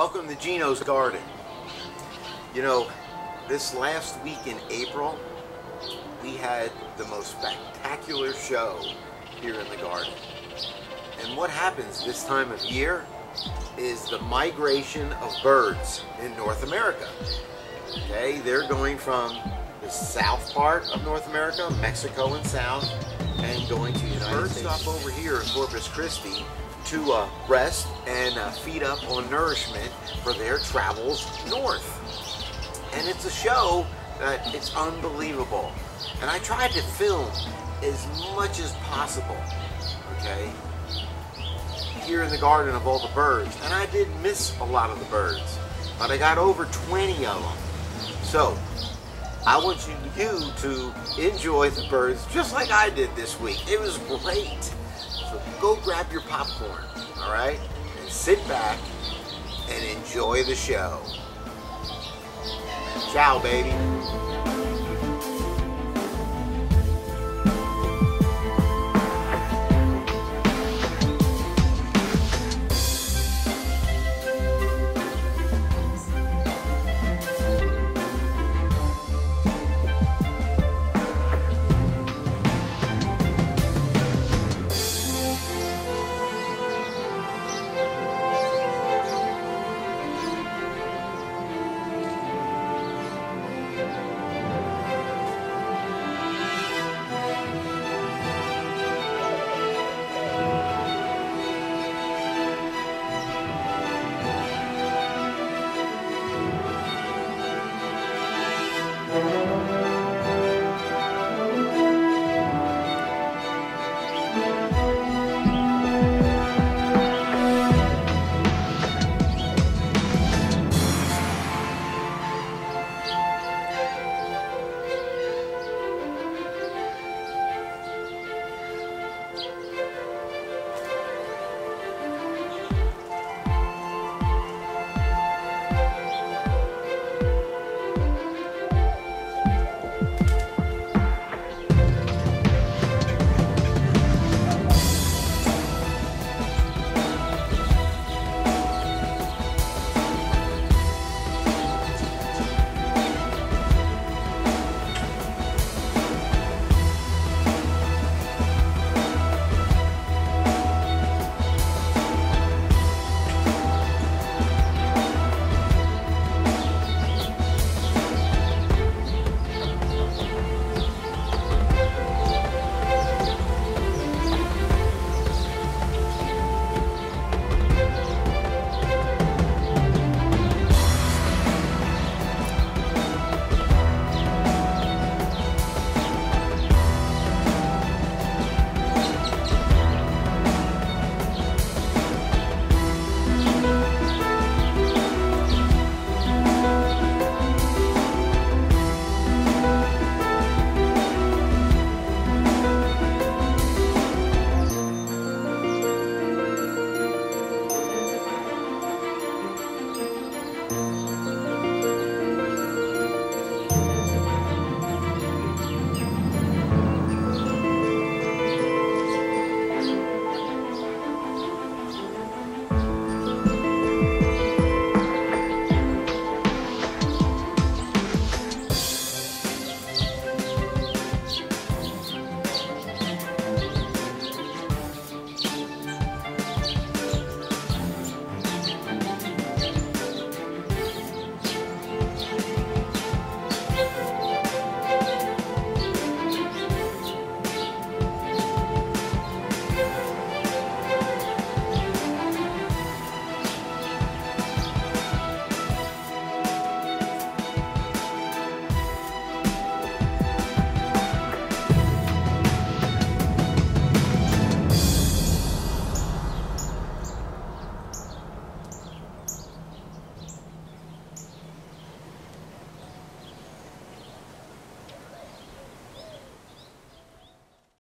Welcome to Gino's Garden. You know, this last week in April, we had the most spectacular show here in the garden. And what happens this time of year is the migration of birds in North America. Okay, they're going from the south part of North America, Mexico and south, and going to the United States. Birds stop over here in Corpus Christi to rest and feed up on nourishment for their travels north. And it's a show that it's unbelievable. And I tried to film as much as possible, okay, here in the garden of all the birds. And I did miss a lot of the birds, but I got over 20 of them. So I want you to enjoy the birds just like I did this week. It was great. So go grab your popcorn, all right, and sit back and enjoy the show. Ciao, baby.